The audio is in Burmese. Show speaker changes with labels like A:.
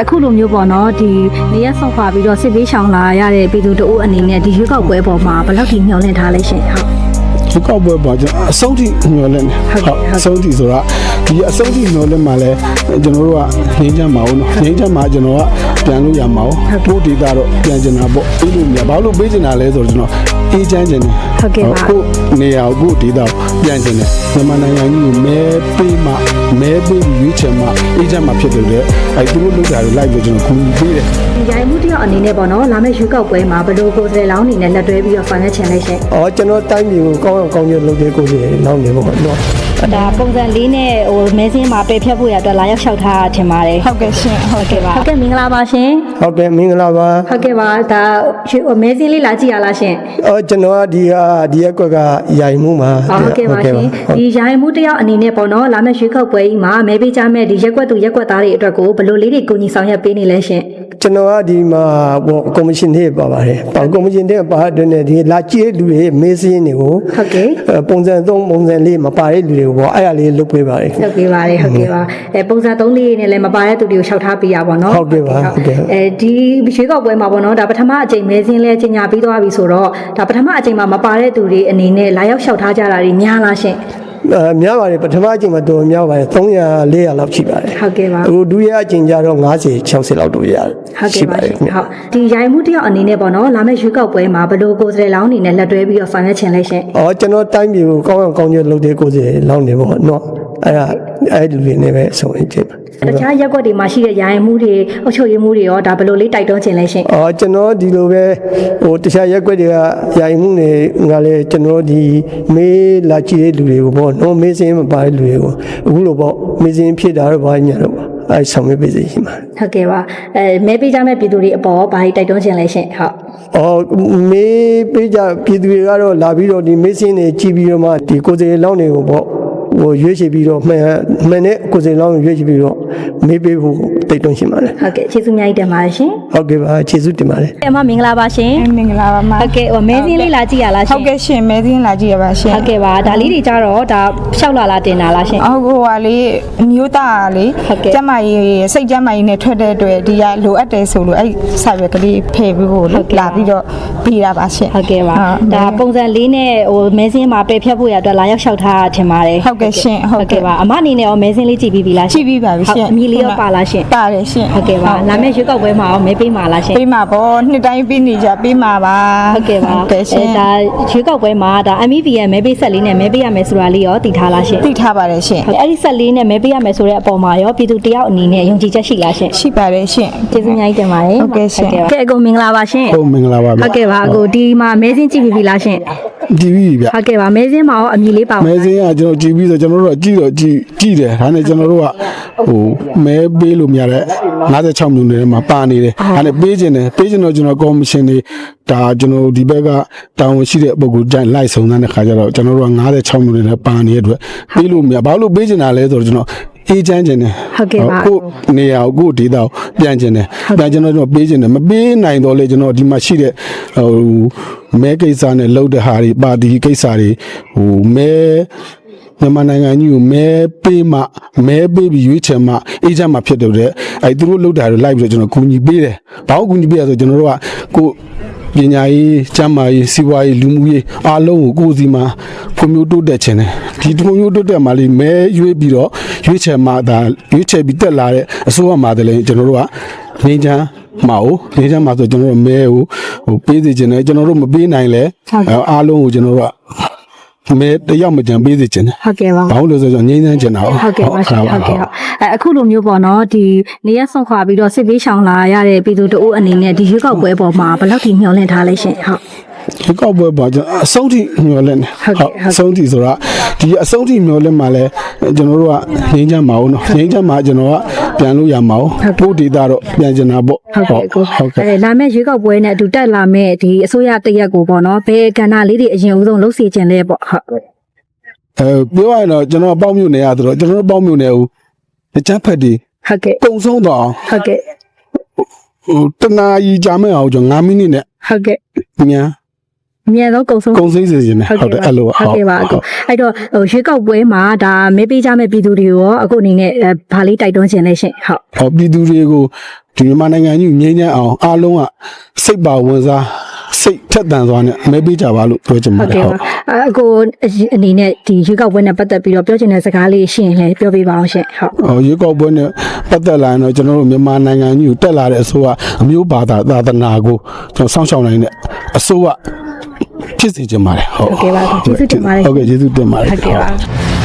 A: အခုလိုမျိုးပေါ့နော်ဒီနေရက်ဆောက်ခွာပြီးတော့စစ်ပေးရှောင်လာရတဲ့ပြည်သူတို့အနေနဲ့ဒီရွေးကောက်ပွဲပေါ်မှာဘယ်လောက်ထိမျှော်လင့်ထားလဲရှင်ဟုတ်
B: ဒီကောက်ပွဲပေါ်ကျွန်တော်အဆုံးထိမျှော်လင့်တယ်ဟုတ်အဆုံးထိဆိုတော့ဒီအဆုံးထိမျှော်လင့်မှလည်းကျွန်တော်တို့ကငြိမ်းချမ်းမအောင်နော်ငြိမ်းချမ်းမှာကျွန်တော်ကပြန်လို့ရမှာအောင်ပို့ဒေတာတော့ပြန်ကျင်တာပေါ့ပြီးလို့မြဘာလို့ပေးကျင်တာလဲဆိုတော့ကျွန်တော်အေးချမ်းကျင်တယ်
A: ဟုတ်ကဲ့ပါက
B: ိုနေရာကိုဒေတာပြန်ကျင်တယ်မြန်မာနိုင်ငံကြီးကိုမဲပေးမှမဲပေးရွေးချယ်မှအေးချမ်းမှဖြစ်တယ်လေအဲသူတို့လုပ်တာတွေလိုက်ပြီးကျွန်တော်ကူညီပေးတယ်
A: ဒီရိုင်းမှုတယောက်အနေနဲ့ပေါ့နော်လာမယ့်ရွေးကောက်ပွဲမှာဘယ်လိုကိုယ်စားလှယ်လောင်းအနေနဲ့လက်တွဲပြီးတော့ဆောင်ရွက်ချင်လဲရှင်က
C: ျွန်တော်တိုင်းပြည်ကိုကောင်းအောင်ကောင်းကျိုးလုပ်တဲ့ကိုယ်စီလောင်းနေပေါ့နော်ဒ
A: ါပုံစံလေးနဲ့ဟိုမဲစင်းမှာပယ်ဖြတ်ဖို့ရအတွက်လာရောက်လျှောက်ထားထင်ပါတယ်
D: ဟုတ်ကဲ့ရှင်ဟ
A: ုတ်ကဲ့ပါဟုတ်ကဲ့မင်္ဂလာပါရှင်
C: ဟုတ်ကဲ့မင်္ဂလာပါ
A: ဟုတ်ကဲ့ပါဒါမဲစင်းလေးလာကြည့်ရလားရှင်က
C: ျွန်တော်ကဒီရက်ကွက်ကရိုင်မှုမှာ
A: ဟုတ်ကဲ့ပါရှင်ဒီရိုင်မှုတယောက်အနေနဲ့ပေါ့နော်လာမယ့်ရွေးကောက်ပွဲကြီးမှာမဲပေးကြမဲ့ဒီရက်ကွက်သူရက်ကွက်သားတွေအတွက်ကိုဘယ်လိုလေးတွေကိုညီဆောင်ရွက်ပေးနေလဲရှင်က
C: ျွန်တော်ကဒီမှာကော်မရှင်တွေပါပါတယ်ကော်မရှင်တွေပါတဲ့နဲ့ဒီလာကြည့်လူတွေမေးစင်းတွေကို
A: ဟုတ်ကဲ့ပ
C: ုံစံ3ပုံစံ4မပါတဲ့လူတွေကိုပေါ့အဲ့ဒါလေးလုပ်ပေးပါတယ်
A: လုပ်ပေးပါတယ်ဟုတ်ကဲ့ပါပုံစံ3လေးနဲ့လည်းမပါတဲ့သူတွေကိုလျှောက်ထားပေးရပါတော့
C: ဟုတ်ကဲ့ပါဟုတ်ကဲ့
A: ဒီရွေးကောက်ပွဲမှာပေါ့နော်ဒါပထမအကြိမ်မဲစင်းလဲကြီးညာပြီးသွားပြီဆိုတော့ဒါပထမအကြိမ်မှာမပါတဲ့သူတွေအနေနဲ့လာရောက်လျှောက်ထားကြတာတွေများလားရှင်
C: များပါတယ်ပထမအချိန်မှာတော်များပါတယ်300 400လောက်ရှိပါတယ်ဟ
A: ုတ်ကဲ့ပါ
C: ဒုတိယအချိန်ကျတော့50 60လောက်တို့ရတယ်ဟ
A: ုတ်ကဲ့ပါဟုတ်ဒီရိုင်မှုတယောက်အနေနဲ့ပေါ့နော်လာမယ့်ရွေးကောက်ပွဲမှာဘယ်လိုကိုယ်စားလှယ်လောင်းအနေနဲ့လက်တွဲပြီးတော့ဆောင်ရွက်ချင်လဲရှင်
C: ကျွန်တော်တိုင်းပြည်ကိုကောင်းအောင်ကောင်းကျိုးလုပ်တဲ့ကိုယ်စားလှယ်လောင်းနေပေါ့နော်အဲ့လူတွေနဲ့ပဲဆိုရင်ချင်းတ
A: ခြားရက်ွက်တွေမှာရှိတဲ့ရိုင်မှုတွေအုပ်ချုပ်ရေးမှုတွေရောဒါဘယ်လိုလေးတိုက်တွန်းချင်လဲရှင်က
C: ျွန်တော်ဒီလိုပဲတခြားရက်ွက်တွေကရိုင်မှုတွေကလည်းကျွန်တော်ဒီမေးလာကြည့်တဲ့လူတွေကိုပေါ့နော်မေးစင်းမပါတဲ့လူတွေကိုအခုလိုပေါ့မေးစင်းဖြစ်တာတော့ဘာညာတော့အဲ့ဆောင်ရွက်ပေးစီရှိမှာဟ
A: ုတ်ကဲ့ပါမဲပေးကြမဲ့ပြည်သူတွေအပေါ်ဘာတိုက်တွန်းချင်လဲရှင်ဟုတ်
C: မေးပေးကြပြည်သူတွေကတော့လာပြီးတော့ဒီမေးစင်းတွေကြည့်ပြီးတော့မှဒီကိုယ်စီလောင်းတွေကိုပေါ့ရွေးချယ်ပြီးတော့မှန်တဲ့ကိုယ်စိတ်လောင်းရွေးချယ်ပြီးတော့မေးပေးဖို့တိုက်တွန်းရှင်ပါတယ်ဟ
A: ုတ်ကဲ့ကျေးဇူးအများကြီးတင်ပါတယ်ရှင်
C: ဟုတ်ကဲ့ပါကျေးဇူးတင်ပါတယ်
A: အမမင်္ဂလာပါရှင်မ
D: င်္ဂလာပါမဟ
A: ုတ်ကဲ့မဲစင်းလေးလာကြည့်ရလားရှင်
D: ဟုတ်ကဲ့ရှင်မဲစင်းလာကြည့်ရပါရှင်ဟ
A: ုတ်ကဲ့ပါဒါလေးတွေကြတော့ဒါလျှောက်လာတင်တာလားရှင်ဟ
D: ုတ်ဟိုဟာလေးအမျိုးသားလေကျမကြီးစိတ်ကျမကြီးနဲ့ထွက်တဲ့အတွက်ဒီကလိုအပ်တယ်ဆိုလို့အဲ့စာရွက်ကလေးဖယ်ပြီးဖို့လာပြီးတော့ပြီးတာပါရှင်
A: ဟုတ်ကဲ့ပါဒါပုံစံလေးနဲ့ဟိုမဲစင်းမှာပယ်ဖြတ်ဖို့ရအတွက်လာရောက်လျှောက်ထားထင်ပါတယ်
D: ဟုတ်ကဲ့ရှင်ဟ
A: ုတ်ကဲ့ပါအမအနေနဲ့ရောမဲစင်းလေးကြည့်ပြီးပြီလားက
D: ြည့်ပြီးပါပြီရှင်အ
A: မီလေးရောပါလားရှင်ပ
D: ါတယ်ရှင်
A: ဟုတ်ကဲ့ပါလာမယ့်ရွေးကောက်ပွဲမှာရောမဲပေးမှာလားရှင်
D: ပေးမှာပေါ့နှစ်တိုင်းပေးနေကြပေးမှာပါဟ
A: ုတ်ကဲ့ပါဒါရွေးကောက်ပွဲမှာဒါ MEV ရဲ့မဲပေးဆက်လေးနဲ့မဲပေးရမယ်ဆိုတာလေးရောသိထားလားရှင်သ
D: ိထားပါတယ်ရှင်အ
A: ဲ့ဒီဆက်လေးနဲ့မဲပေးရမယ်ဆိုတဲ့အပေါ်မှာရောပြည်သူတယောက်အနေနဲ့ယုံကြည်ချက်ရှိလားရှင်
D: ရှိပါတယ်ရှင်
A: ကျေးဇူးအများကြီးတင်ပါတယ်
D: ဟုတ်ကဲ့ရှင်က
A: ဲအကုန်မင်္ဂလာပါရှင်ဟ
B: ုတ်မင်္ဂလာပါ
A: ဟုတ်ကဲ့ပါအကိုဒီမှာမဲစင်းကြည့်ပြီလားရှင်က
B: ြည့်ပြီဗျဟ
A: ုတ်ကဲ့ပါမဲစင်းမှာရောအမီလေးပါ
B: မဲစင်းကကျွန်တော်ကြည့်ပြီးဆိုကျွန်တော်တို့ကကြည့်တယ်ဒါနဲ့ကျွန်တော်တို့ကဟိုမဲပေးလို့မရတဲ့56မြို့နယ်ထဲမှာပါနေတယ်ဒါနဲ့ပေးခြင်းတော့ကျွန်တော်ကော်မရှင်တွေဒါကျွန်တော်ဒီဘက်ကတာဝန်ရှိတဲ့ပုဂ္ဂိုလ်တိုင်းလိုက်စုံစမ်းတဲ့ခါကျတော့ကျွန်တော်တို့က56မြို့နယ်ထဲပါနေတဲ့အတွက်ပေးလို့မရဘာလို့ပေးခြင်းတာလဲဆိုတော့ကျွန်တော်အေးချမ်းခြင်းတယ်ဟ
A: ုတ်ကဲ့ပါ
B: ကိုနေရာကိုဒေတာပြန်ခြင်းတယ်ပြန်ကျွန်တော်ပေးခြင်းတယ်မပေးနိုင်တော့လေကျွန်တော်ဒီမှာရှိတဲ့ဟိုမဲကိစ္စနဲ့လှုပ်တဲ့ဟာတွေပါတီကိစ္စတွေဟိုမဲမြန်မာနိုင်ငံကြီးကိုမဲပေးမှမဲပေးပြီးရွေးချယ်မှအေးချမ်းမှဖြစ်တယ်တဲ့အဲသူတို့လှုပ်တာတွေလိုက်ပြီးတော့ကျွန်တော်ကူညီပေးတယ်ဘာလို့ကူညီပေးရဆိုကျွန်တော်တို့ကကိုပညာရေးကျန်းမာရေးစီးပွားရေးလူမှုရေးအားလုံးကိုကိုယ်စီမှာဖွံ့ဖြိုးတိုးတက်ခြင်းတယ်ဒီဖွံ့ဖြိုးတိုးတက်မှလေးမဲရွေးပြီးတော့ရွေးချယ်မှဒါရွေးချယ်ပြီးတက်လာတဲ့အစိုးရမှတည်းကျွန်တော်တို့ကငင်းချမ်းမှာဆိုကျွန်တော်တို့မဲကိုဟိုပေးစီခြင်းတယ်ကျွန်တော်တို့မပေးနိုင်လဲအားလုံးကိုကျွန်တော်တို့ကမဲတယောက်မကြံပေးစေချင်တယ်
A: ဟုတ်ကဲ့ပါဘ
B: ာလို့လဲဆိုတော့ငြိမ်းချမ်းချင်တာဟ
A: ုတ်ကဲ့ပါဟုတ်ကဲ့အခုလိုမျိုးပေါ့နော်ဒီနေရက်ဆောက်ခွာပြီးတော့စစ်ပေးရှောင်လာရတဲ့ပြည်သူတို့အနေနဲ့ဒီရွေးကောက်ပွဲပေါ်မှာဘယ်လောက်ထိမျှော်လင့်ထားလဲရှင်ဟုတ်ဒ
B: ီကောက်ပွဲပေါ်ကျွန်တော်အဆုံးထိမျှော်လင့်တယ်ဟုတ်အဆုံးထိဆိုတော့ဒီအဆုံးထိမျှော်လင့်မှလည်းကျွန်တော်တို့ကငြိမ်းချမ်းမအောင်နော်ငြိမ်းချမ်းမှကျွန်တော်ကပြန်လို့ရမှာပို့ဒေတာတော့ပြန်ကျင်တာပေါ့ဟ
A: ုတ်ကဲ့လာမယ့်ရွေးကောက်ပွဲနဲ့အတူတက်လာမယ့်ဒီအစိုးရတရက်ကိုပေါ့နော်ဘယ်ကဏ္ဍလေးတွေအရင်ဦးဆုံးလှုပ်စီခြင်းလဲပေါ့ဟုတ်ပ
B: ြောရရင်တော့ကျွန်တော်ပေါင်းမြို့နယ်ရဆိုတော့ကျွန်တော်ပေါင်းမြို့နယ်ကိုအချမ်းဖက်ဒီဟ
A: ုတ်ကဲ့
B: ကုံဆုံးတော့ဟ
A: ုတ်ကဲ့
B: ဟိုတနာကြီးကြာမဲ့အောင်ကျွန်တော်9မိနစ်နဲ့
A: ဟုတ်ကဲ့မ
B: ြန်
A: အမြန်ဆုံးကုန်ဆုံး
B: ကုံစိမ့်စေခြင်းနဲ့ဟုတ်တယ်အဲ့လို
A: ဟုတ်ကဲ့ပါအခုအဲ့တော့ဟိုရွေးကောက်ပွဲမှာဒါမဲပေးကြမဲ့ပြည်သူတွေကိုရောအခုအနေနဲ့ဘာလေးတိုက်တွန်းခြင်းလဲရှင်ဟုတ်
B: ဟောပြည်သူတွေကိုဒီမြန်မာနိုင်ငံကြီးငြိမ်းချမ်းအောင်အားလုံးကစိတ်ပါဝင်စားစိတ်ထက်သန်စွာနဲ့မဲပေးကြပါလို့ပြောချင်ပါ
A: ဟုတ်
B: တယ်
A: ကဲ့
B: ဟုတ်
A: ပါအခုအနေနဲ့ဒီရွေးကောက်ပွဲနဲ့ပတ်သက်ပြီးတော့ပြောချင်တဲ့စကားလေးရှင်လည်းပြောပြပါအောင်ရှင်ဟုတ်
B: ရွေးကောက်ပွဲနဲ့ပတ်သက်လာရင်တော့ကျွန်တော်တို့မြန်မာနိုင်ငံကြီးကိုတက်လာတဲ့အစိုးရအမျိုးဘာသာသာသနာကိုကျွန်တော်စောင့်ရှောက်နိုင်တဲ့အစိုးရဖြစ်စေချင်ပါတယ်ဟုတ်
A: ဟုတ်ကဲ့ပါကျေးဇူးတင်ပါတယ်
B: ဟုတ်ကဲ့ကျေးဇူးတင်ပါတယ်
A: ဟုတ်ကဲ့ပါ